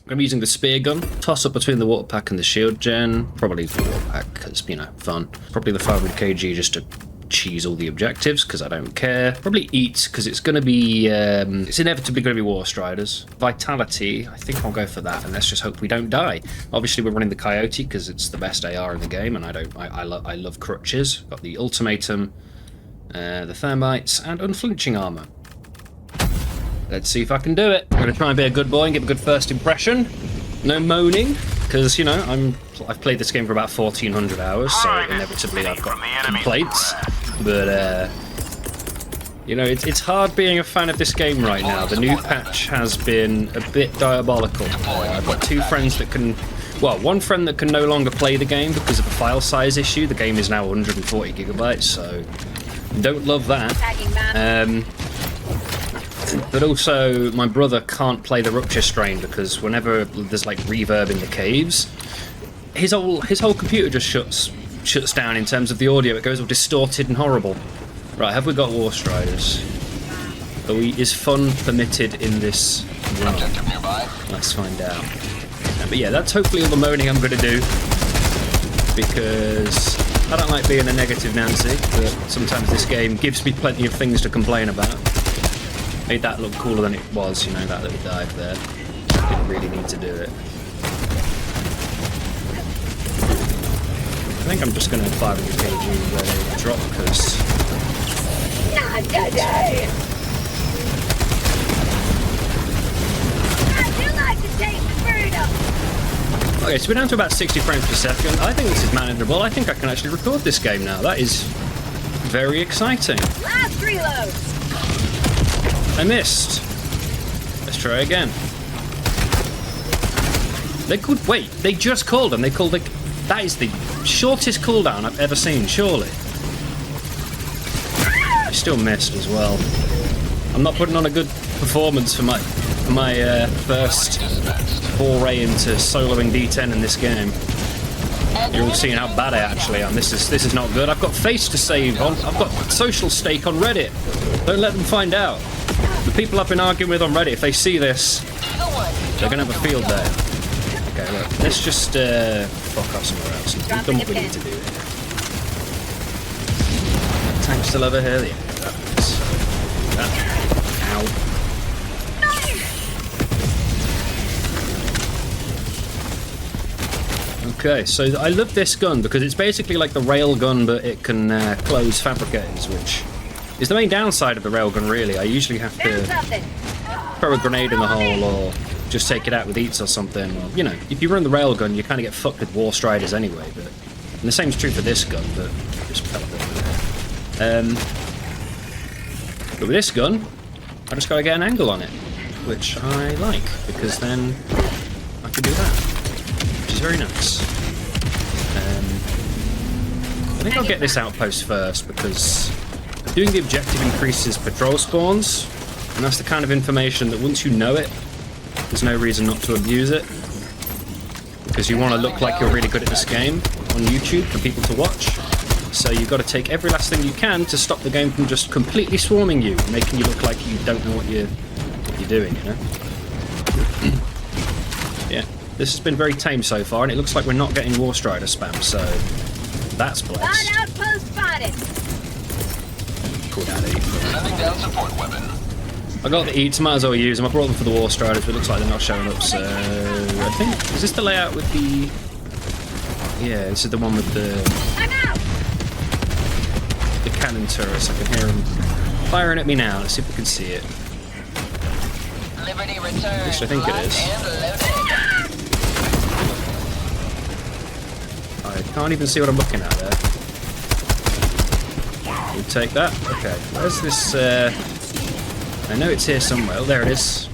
I'm using the Speargun. Toss up between the water pack and the shield gen. Probably the water pack because, you know, fun. Probably the 500 kg just to cheese all the objectives because I don't care. Probably eat because it's going to be, it's inevitably going to be War Striders. Vitality, I think I'll go for that, and let's just hope we don't die. Obviously we're running the Coyote because it's the best AR in the game, and I love crutches. Got the Ultimatum, the Thermites, and Unflinching Armor. Let's see if I can do it. I'm going to try and be a good boy and give a good first impression. No moaning, because, you know, I've played this game for about 1,400 hours, so inevitably I've got complaints. But, you know, it's hard being a fan of this game right now. The new patch has been a bit diabolical. I've got two friends that can... Well, one friend that can no longer play the game because of a file size issue. The game is now 140 gigabytes, so don't love that. But also, my brother can't play the Rupture Strain because whenever there's like reverb in the caves, his whole computer just shuts down in terms of the audio. It goes all distorted and horrible. Right, have we got War Striders? Is fun permitted in this run? Let's find out. But yeah, that's hopefully all the moaning I'm going to do, because I don't like being a negative Nancy, but sometimes this game gives me plenty of things to complain about. Made that look cooler than it was, you know, that little dive there. Didn't really need to do it. I think I'm just going to 500 kg ready to drop, because... Not today! I do like to taste the burrito! Okay, so we're down to about 60 frames per second. I think this is manageable. I think I can actually record this game now. That is very exciting. Last reload! I missed. Let's try again. They could wait. They just called them. They called like that is the shortest cooldown I've ever seen. Surely. I still missed as well. I'm not putting on a good performance for my first foray into soloing D10 in this game. You're all seeing how bad I actually am. This is not good. I've got face to save on. I've got social stake on Reddit. Don't let them find out. The people I've been arguing with on Reddit, if they see this, they're going to have a field day. Okay, look, let's just fuck off somewhere else. We've done what we need to do here. Tank's still over here. Yeah, Ow. Okay, so I love this gun because it's basically like the Railgun, but it can close fabricators, which is the main downside of the Railgun, really. I usually have to throw a grenade in the hole or just take it out with eats or something. Or, you know, if you run the Railgun, you kind of get fucked with War Striders anyway. And the same is true for this gun, but I just fell a bit there. But with this gun, I just got to get an angle on it, which I like, because then I can do that, which is very nice. I think I'll get this outpost first, because doing the objective increases patrol spawns, and that's the kind of information that once you know it, there's no reason not to abuse it, because you want to look like you're really good at this game on YouTube for people to watch. So you've got to take every last thing you can to stop the game from just completely swarming you, making you look like you don't know what you're doing, you know? Yeah, this has been very tame so far, and it looks like we're not getting War Strider spam, so that's blessed. Outpost spotted. Cool down Sending down support weapon. I got the eats, might as well use them. I brought them for the War Striders, but it looks like they're not showing up, so I think, is this the layout with the... Yeah, this is the one with the cannon turrets. I can hear them firing at me now. Let's see if we can see it. Liberty return. At least I think it is. I can't even see what I'm looking at there. We'll take that. Okay, where's this... I know it's here somewhere. Oh, there it is.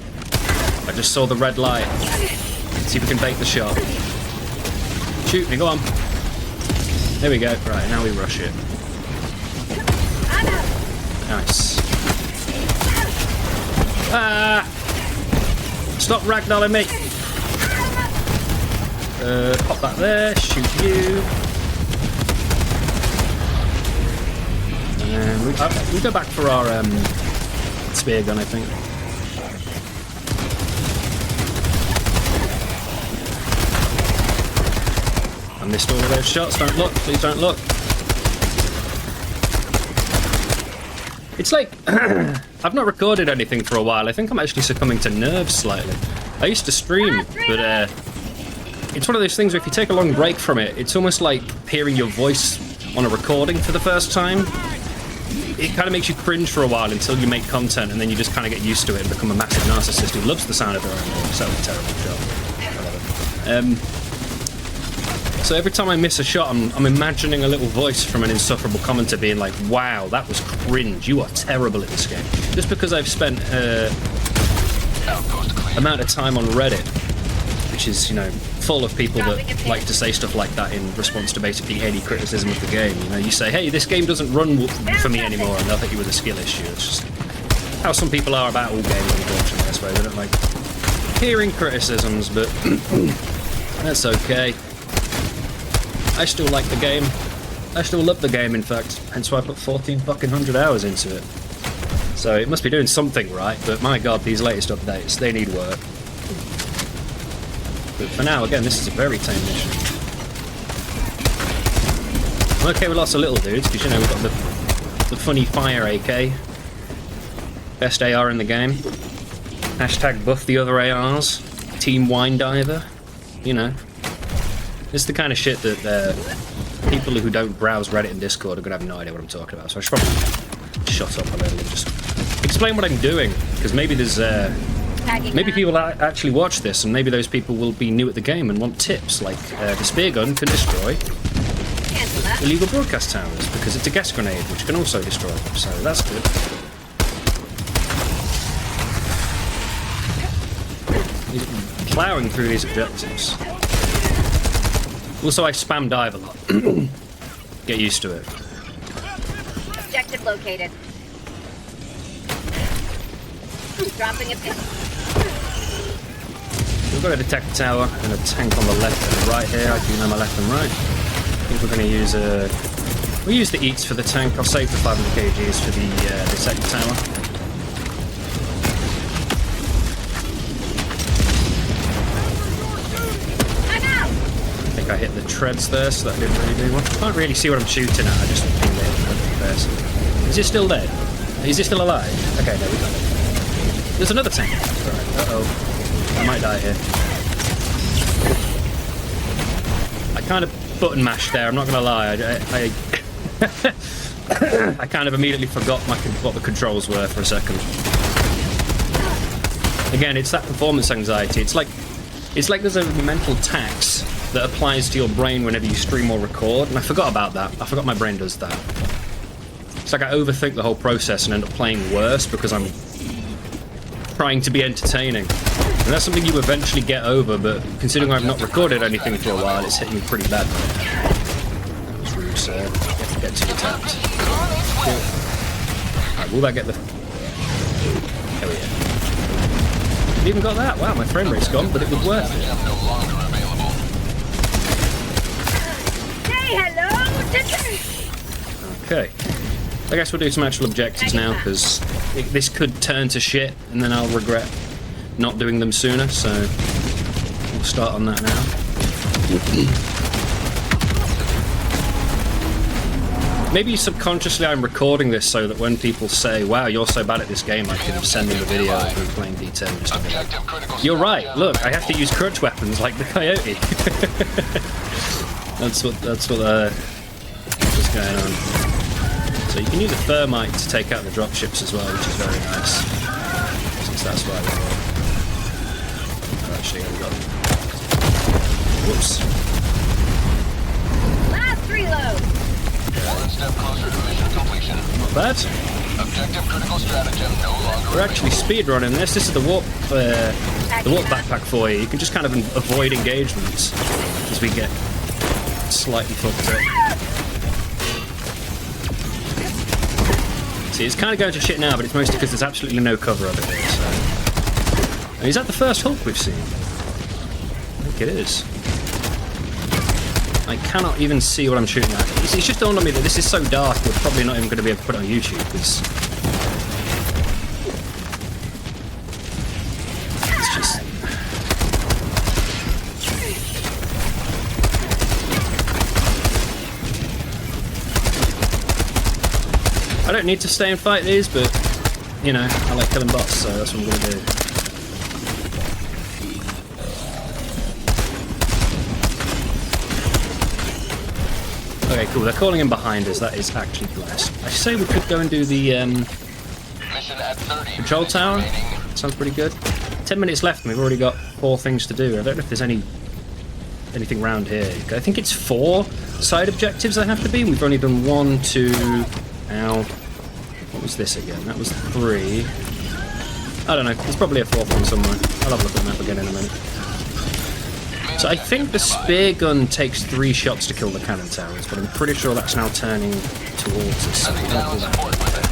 I just saw the red light. Let's see if we can bait the shot. Shoot me, go on. There we go. Right, now we rush it. Nice. Ah! Stop ragdolling me! Pop that there, shoot you. And we go back for our spear gun, I think. missed all of those shots. Don't look. Please don't look. It's like, I've not recorded anything for a while. I think I'm actually succumbing to nerves slightly. I used to stream, but it's one of those things where if you take a long break from it, it's almost like hearing your voice on a recording for the first time. It kind of makes you cringe for a while until you make content, and then you just kind of get used to it and become a massive narcissist who loves the sound of their own voice. That was a terrible job. So every time I miss a shot, I'm imagining a little voice from an insufferable commenter being like, wow, that was cringe. You are terrible at this game. Just because I've spent amount of time on Reddit, which is, you know, full of people that like to say stuff like that in response to basically any criticism of the game. You know, you say, hey, this game doesn't run for me anymore, and they'll hit you with a skill issue. It's just how some people are about all games, unfortunately, I suppose. They don't like hearing criticisms, but that's okay. I still like the game. I still love the game, in fact. Hence why I put 1,400 hours into it. So it must be doing something right, but my god, these latest updates, they need work. But for now, again, this is a very tame mission. I'm okay with lots of little dudes, because, you know, we've got the funny fire AK. Best AR in the game. Hashtag buff the other ARs. Team Wine Diver. You know. It's the kind of shit that people who don't browse Reddit and Discord are going to have no idea what I'm talking about. So I should probably shut up a little and just explain what I'm doing. Because maybe there's... maybe people actually watch this, and maybe those people will be new at the game and want tips, like the Speargun can destroy illegal broadcast towers, because it's a gas grenade, which can also destroy them, so that's good. He's ploughing through these objectives. Also, I spam dive a lot. Get used to it. Objective located. Dropping a pin. We've got a detect tower and a tank on the left and right here. I do know my left and right. I think we're going to use we'll use the eats for the tank. I'll save the 500 kgs for the detect tower. I think I hit the treads there, so that didn't really do much. I can't really see what I'm shooting at. I just pinged it. Is it still dead? Is it still alive? Okay, there we go. There's another tank. Right. Uh-oh. I might die here. I kind of button mashed there, I'm not going to lie. I kind of immediately forgot what the controls were for a second. Again, it's that performance anxiety. It's like there's a mental tax that applies to your brain whenever you stream or record, and I forgot about that. I forgot my brain does that. It's like I overthink the whole process and end up playing worse because I'm trying to be entertaining. And that's something you eventually get over, but considering I've not recorded anything for a while, it's hitting me pretty bad. That was rude, sir. Get too attacked. Cool. Alright, will that get the... Hell yeah. We've even got that. Wow, my frame rate's gone, but it was worth it. Say hello to... Okay. I guess we'll do some actual objectives now, because this could turn to shit, and then I'll regret not doing them sooner, so we'll start on that now. Maybe subconsciously I'm recording this so that when people say, wow, you're so bad at this game, I can send them a video of me playing D10 just to be like, you're right, look, I have to use crutch weapons like the coyote. That's what's going on. So you can use a thermite to take out the dropships as well, which is very nice. Since that's why we're actually only got... Whoops. Last reload. One step closer to mission completion. Not bad. Objective critical stratagem no longer. We're actually speedrunning this. This is the warp backpack for you. You can just kind of avoid engagements as we get slightly fucked up. See, it's kind of going to shit now, but it's mostly because there's absolutely no cover over here, so... And is that the first Hulk we've seen? I think it is. I cannot even see what I'm shooting at. It's just dawned on me that this is so dark, we're probably not even going to be able to put it on YouTube, because... It's just... I don't need to stay and fight these, but, you know, I like killing bots, so that's what I'm gonna do. Okay, cool. They're calling in behind us. That is actually blessed. I say we could go and do the Mission at 30 control minutes tower. remaining. Sounds pretty good. 10 minutes left, and we've already got 4 things to do. I don't know if there's anything around here. I think it's 4 side objectives I have to be. We've only done 1, 2. Ow. What was this again? That was 3. I don't know. There's probably a 4th one somewhere. I'll have a look at the map again in a minute. So I think the Speargun takes 3 shots to kill the cannon towers, but I'm pretty sure that's now turning towards us. So Sending we'll down do that. support weapon.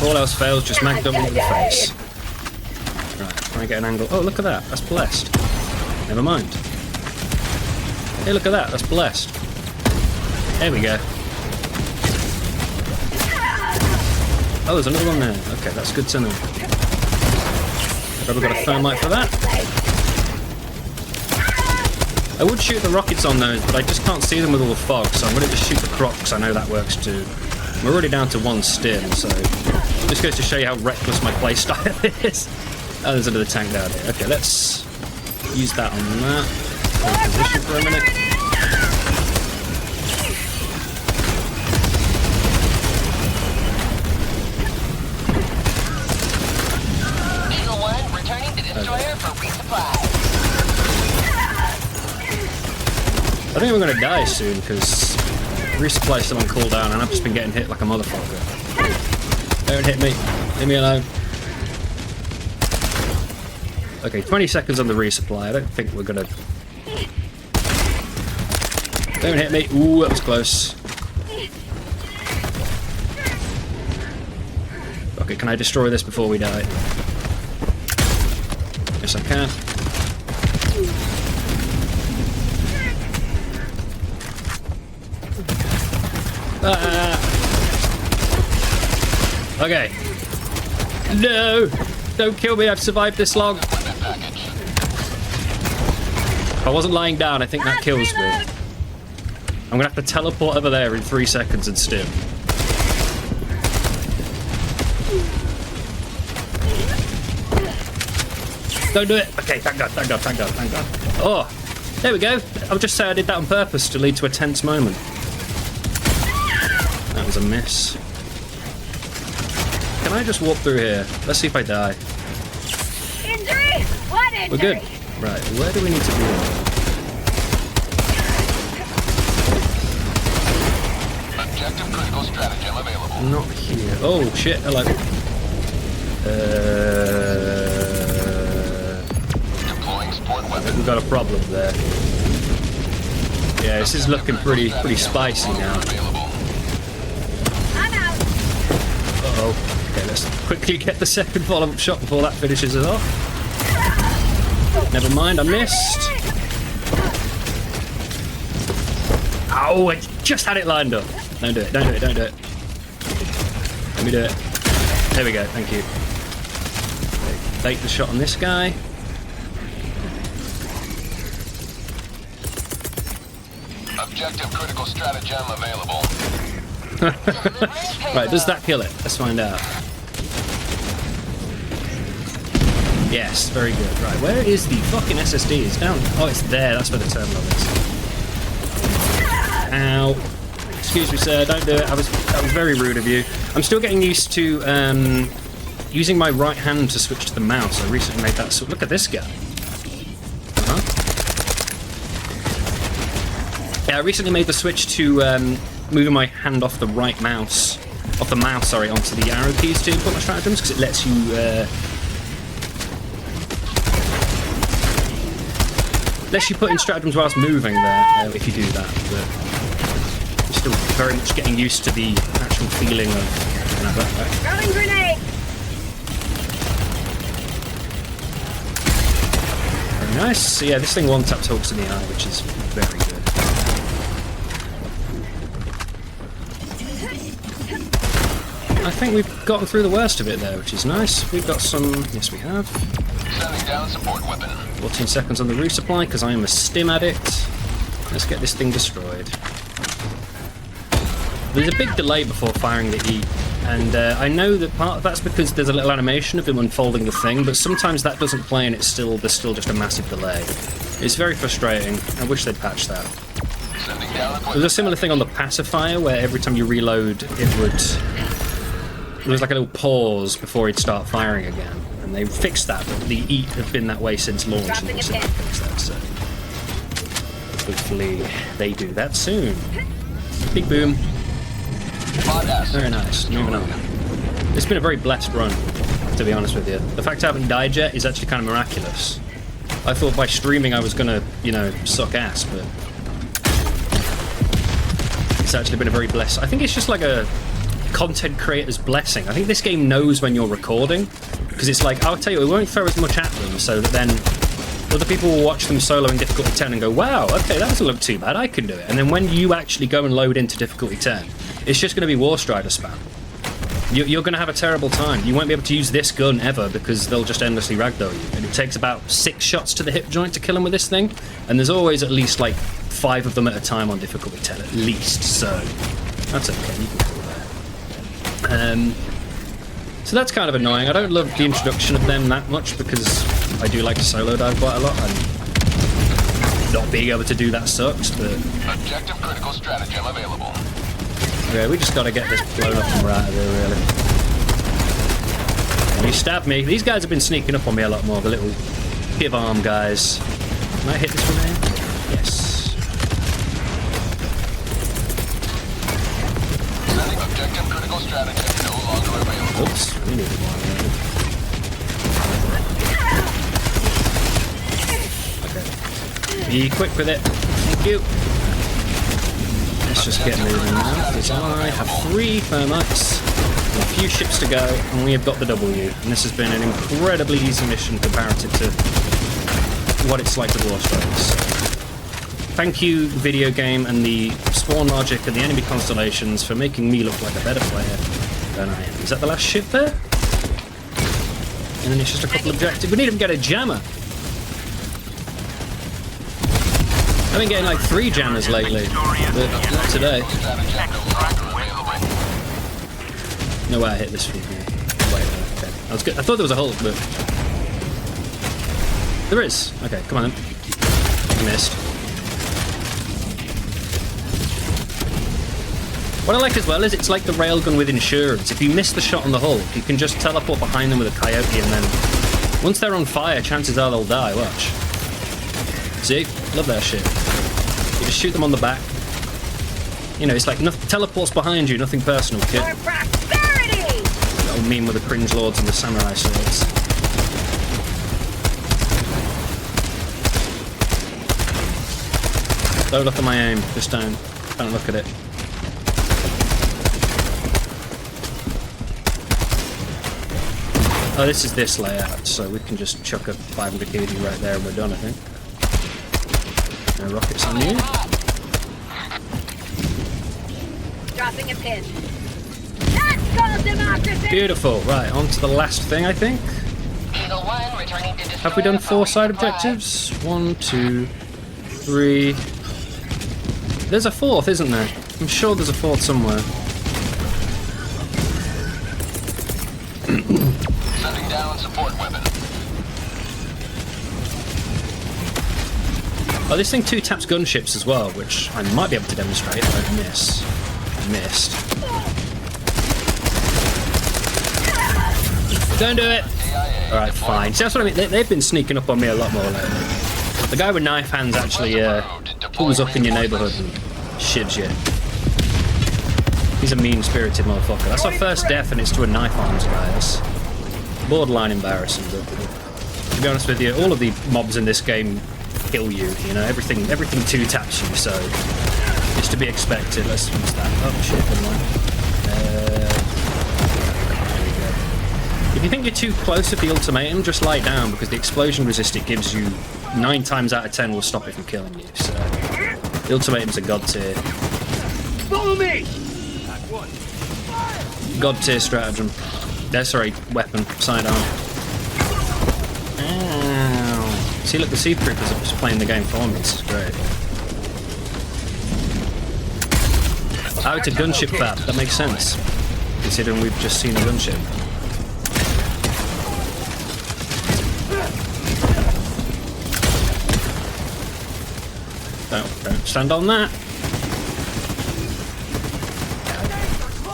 All else fails, just mag them in the face. Right, try and get an angle. Oh, look at that. That's blessed. Never mind. Hey, look at that. That's blessed. There we go. Oh, there's another one there. Okay, that's good to know. Probably got a thermite for that. I would shoot the rockets on those, but I just can't see them with all the fog, so I'm going to just shoot the crocs. I know that works too. We're already down to 1 stim, so just goes to show you how reckless my playstyle is. Oh, there's another tank down here. Okay, let's use that on that. Hold position for a minute. Eagle 1 returning to destroyer for resupply. I think we're going to die soon, because resupply is still on cooldown, and I've just been getting hit like a motherfucker. Don't hit me. Leave me alone. Okay, 20 seconds on the resupply. I don't think we're going to... Don't hit me. Ooh, that was close. Okay, can I destroy this before we die? Yes, I can. Okay. No! Don't kill me, I've survived this long. Equipment package. If I wasn't lying down, I think that kills me. I'm gonna have to teleport over there in 3 seconds and stim. Don't do it! Okay, thank God, thank God, thank God, thank God. Oh! There we go! I'll just say I did that on purpose to lead to a tense moment. That was a miss. Can I just walk through here? Let's see if I die. Injury? What injury? We're good. Right, where do we need to be? Objective critical stratagem available. Not here. Oh shit, hello. Deploying support I think weapon. we've got a problem there. Yeah, this is looking pretty spicy now. Available. I'm out. Uh-oh. Okay, let's quickly get the second follow-up shot before that finishes us off. Never mind, I missed. Ow, I just had it lined up. Don't do it, don't do it, don't do it. Let me do it. There we go, thank you. Okay, take the shot on this guy. Objective critical stratagem available. Right, does that kill it? Let's find out. Yes, very good. Right, where is the fucking SSD? It's down. Oh, it's there. That's where the terminal is. Ow. Excuse me, sir. Don't do it. That was very rude of you. I'm still getting used to using my right hand to switch to the mouse. I recently made that. So look at this guy. Yeah, I recently made the switch to moving my hand off the right mouse, sorry, onto the arrow keys to put my stratagems, because it lets you put in stratagems whilst moving there, if you do that. But I'm still very much getting used to the actual feeling of that. Throwing grenade. Very nice. So yeah, this thing one-taps hooks in the eye, which is very good. I think we've gotten through the worst of it there, which is nice. We've got some... Yes, we have. Sending down support weapon. 14 seconds on the resupply, because I am a stim addict. Let's get this thing destroyed. There's a big delay before firing the E, and I know that part of that's because there's a little animation of him unfolding the thing, but sometimes that doesn't play and there's still just a massive delay. It's very frustrating. I wish they'd patch that. Sending down equipment. There's a similar thing on the pacifier where every time you reload, it was like a little pause before he'd start firing again, and they fixed that. But the EAT have been that way since launch, and Dropping they a still pin. fix that. So hopefully they do that soon. Big boom. Spot S. Very nice. Moving on. It's been a very blessed run, to be honest with you. The fact I haven't died yet is actually kind of miraculous. I thought by streaming I was gonna, suck ass, but it's actually been a very blessed. I think it's just like a content creator's blessing. I think this game knows when you're recording, because it's like, I'll tell you, it won't throw as much at them, so that then other people will watch them solo in difficulty 10 and go, wow, okay, that doesn't look too bad, I can do it. And then when you actually go and load into difficulty 10, it's just going to be War Strider spam. You're going to have a terrible time. You won't be able to use this gun ever because they'll just endlessly ragdoll you. And it takes about 6 shots to the hip joint to kill them with this thing. And there's always at least like 5 of them at a time on difficulty 10, at least. So that's okay, you can deal with that. So that's kind of annoying. I don't love the introduction of them that much because I do like to solo dive quite a lot, and not being able to do that sucks, but Objective critical stratagem available. yeah, we just gotta get this blown up and we're out of there, really. And you stabbed me. These guys have been sneaking up on me a lot more, the little give arm guys. Can I hit this from here? Yes. Sending objective critical stratagem no longer available. Oops, we need more. Okay. Be quick with it. Thank you. Let's just get moving now, because I have 3 thermites, and a few ships to go, and we have got the W. And this has been an incredibly easy mission comparative to what it's like to War Strikers. Thank you, video game, and the spawn logic and the enemy constellations for making me look like a better player than I am. Is that the last ship there? And then it's just a couple objectives. We need to get a jammer. I've been getting like 3 jammers lately, but not today. Stratagem no longer available. No way I hit this from here. Wait, okay. That was good. I thought there was a hole, but there is. Okay, come on then. Missed. What I like as well is it's like the railgun with insurance. If you miss the shot on the hull, you can just teleport behind them with a coyote, and then once they're on fire, chances are they'll die. Watch. See? Love that shit. You just shoot them on the back. It's like teleports behind you, nothing personal, kid. For prosperity! Little meme with the cringe lords and the samurai swords. Don't look at my aim. Just don't look at it. Oh, this is this layout, so we can just chuck a 500 KD right there and we're done, I think. No rockets on you. Dropping a pin. That's called democracy! Beautiful. Right, on to the last thing, I think. Eagle 1 returning to destroy. Have we done 4 side following objectives? 1, 2, 3. There's a 4th, isn't there? I'm sure there's a 4th somewhere. Sending down support weapon. Oh, this thing 2 taps gunships as well, which I might be able to demonstrate if I miss. I missed. Don't do it! Alright, fine. See, that's what I mean. They've been sneaking up on me a lot more lately. The guy with knife hands actually pulls up in your neighbourhood and shivs you. He's a mean-spirited motherfucker. That's our first death, and it's to a knife arms guy. That's borderline embarrassing, but to be honest with you, all of the mobs in this game kill you. Everything 2 taps you, so it's to be expected. Let's use that. Oh shit! There we go. If you think you're too close with the ultimatum, just lie down, because the explosion resist it gives you 9 times out of 10 will stop it from killing you. So the ultimatum's a god tier. Follow me! God tier stratagem. Sorry, weapon. Sidearm. Ow. See, look, the Sea Troopers are just playing the game for me. This is great. Oh, it's a gunship fab. That makes sense, considering we've just seen a gunship. Don't stand on that.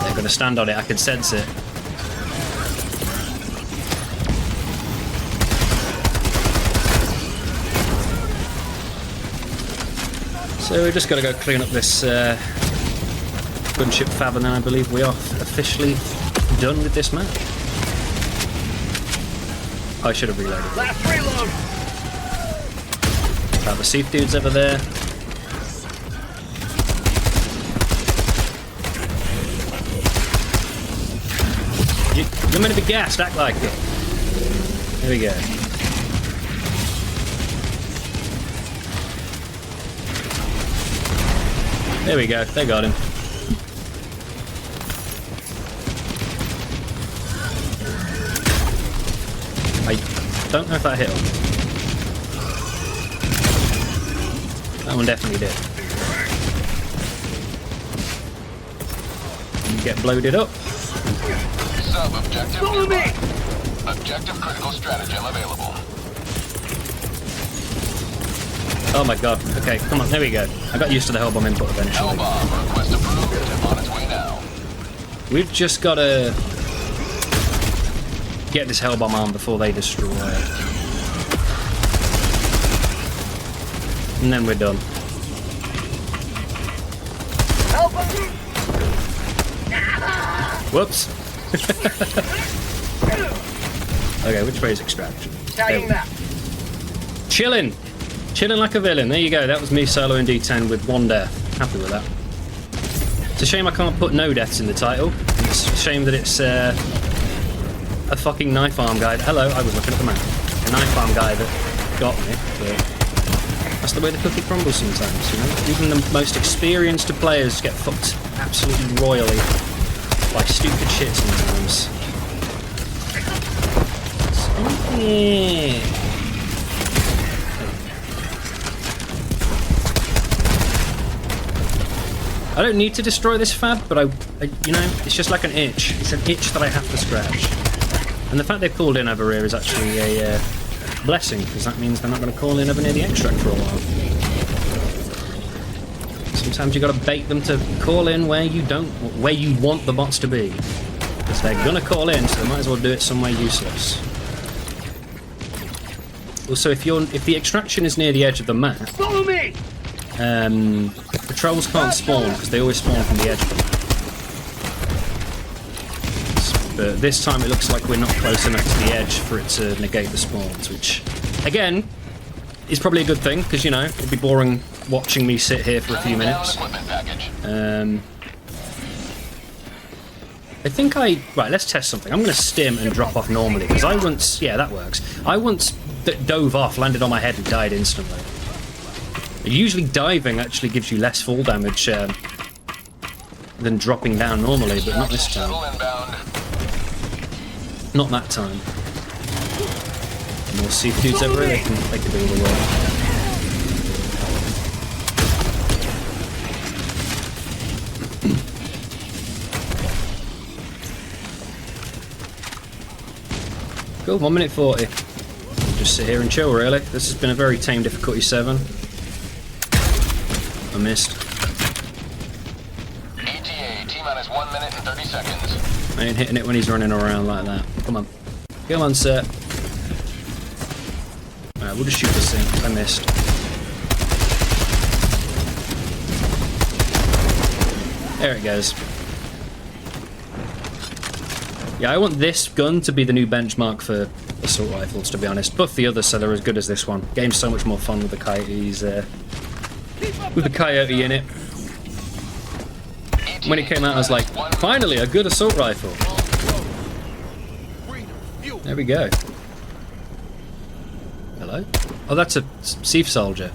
They're gonna stand on it. I can sense it. So we've just got to go clean up this gunship fab, and then I believe we are officially done with this match. I should have reloaded. Last reload. The Seath dude's over there. You're meant to be gassed, act like it. There we go. There we go, they got him. I don't know if that hit him. That one definitely did. You get bloated up. Sub-objective Follow me. Objective critical stratagem available. Oh my god. Okay, come on, there we go. I got used to the Hellbomb input eventually. Hellbomb request approved. On its way now. We've just got to get this Hellbomb on before they destroy it. And then we're done. Whoops. Okay, which way is extraction? Tagging that. Chilling. Chilling like a villain. There you go. That was me soloing D10 with 1 death. Happy with that. It's a shame I can't put no deaths in the title. It's a shame that it's a fucking knife arm guy. Hello, I was looking at the map. A knife arm guy that got me. But that's the way the cookie crumbles sometimes, you know? Even the most experienced of players get fucked absolutely royally by stupid shit sometimes. Yeah. I don't need to destroy this fab, but I, you know, it's just like an itch. It's an itch that I have to scratch. And the fact they've called in over here is actually a blessing, because that means they're not going to call in over near the extract for a while. Sometimes you got to bait them to call in where you want the bots to be, because they're going to call in, so they might as well do it somewhere useless. Also, if the extraction is near the edge of the map, Follow me. patrols can't spawn because they always spawn from the edge. But this time it looks like we're not close enough to the edge for it to negate the spawns, which, again, is probably a good thing, because, you know, it'd be boring watching me sit here for a few minutes. I think right, let's test something. I'm going to stim and drop off normally, because I once, yeah, that works. I once dove off, landed on my head and died instantly. Usually diving actually gives you less fall damage than dropping down normally, but not this time. Not that time. More Seath dudes over here, they can do all the work. Cool, 1 minute 40. Just sit here and chill, really. This has been a very tame difficulty 7. I missed. ETA, T-minus 1 minute and 30 seconds. I ain't hitting it when he's running around like that. Come on. Come on, sir. Alright, we'll just shoot this thing. I missed. There it goes. Yeah, I want this gun to be the new benchmark for assault rifles, to be honest. Buff the others so they're as good as this one. Game's so much more fun with the coyotes, with the coyote in it. When it came out, I was like, finally, a good assault rifle. There we go. Hello? Oh, that's a Seath soldier.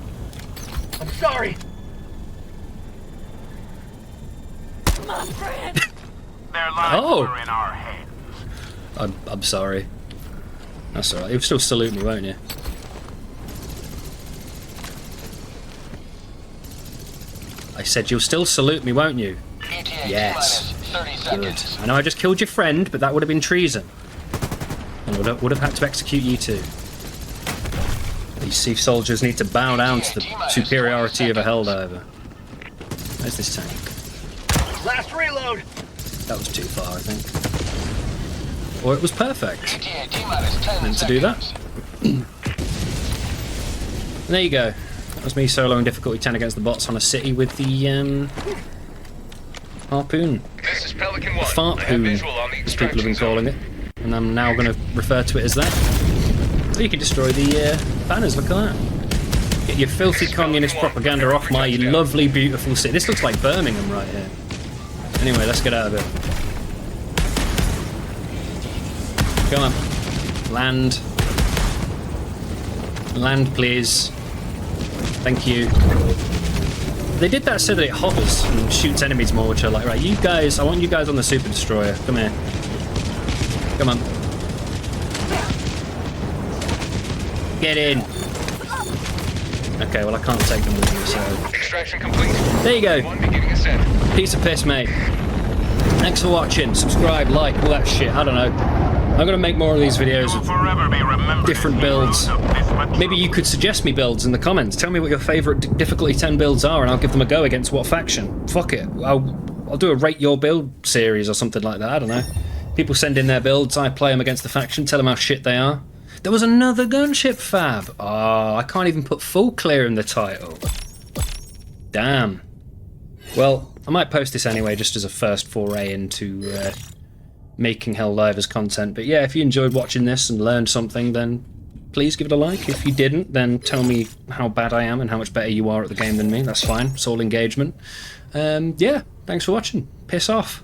I'm sorry. My friend. Their lives Oh. were in our hands. I'm sorry. That's alright. You'll still salute me, won't you? I said you'll still salute me, won't you? ETA Yes. T-minus 30 Good. seconds. I know I just killed your friend, but that would have been treason. And would have had to execute you too. These sea soldiers need to bow down to the superiority of a Helldiver. Where's this tank? Last reload. That was too far, I think. Or it was perfect. ETA T-minus 10 Meant to seconds. do that. And there you go. That was me solo in difficulty 10 against the bots on a city with the harpoon. This is Pelican 1. Fartpoon, as people have been calling it. And I'm now going to refer to it as that. So you can destroy the banners, look at that. Get your filthy communist propaganda off my lovely, beautiful city. This looks like Birmingham right here. Anyway, let's get out of it. Come on. Land. Land, please. Thank you. They did that so that it hovers and shoots enemies more, which are like, right, you guys, I want you guys on the Super Destroyer. Come here. Come on. Get in. Okay, well I can't take them with me, so... Extraction complete. There you go. One beginning ascent. Piece of piss, mate. Thanks for watching. Subscribe, like, all that shit. I don't know. I'm gonna make more of these videos with different builds. Maybe you could suggest me builds in the comments. Tell me what your favourite difficulty 10 builds are and I'll give them a go against what faction. Fuck it. I'll do a rate your build series or something like that. I don't know. People send in their builds, I play them against the faction, tell them how shit they are. There was another gunship fab. Oh, I can't even put full clear in the title. Damn. Well, I might post this anyway just as a first foray into making Helldivers content. But yeah, if you enjoyed watching this and learned something, then please give it a like. If you didn't, then tell me how bad I am and how much better you are at the game than me. That's fine. It's all engagement. Yeah, thanks for watching. Piss off.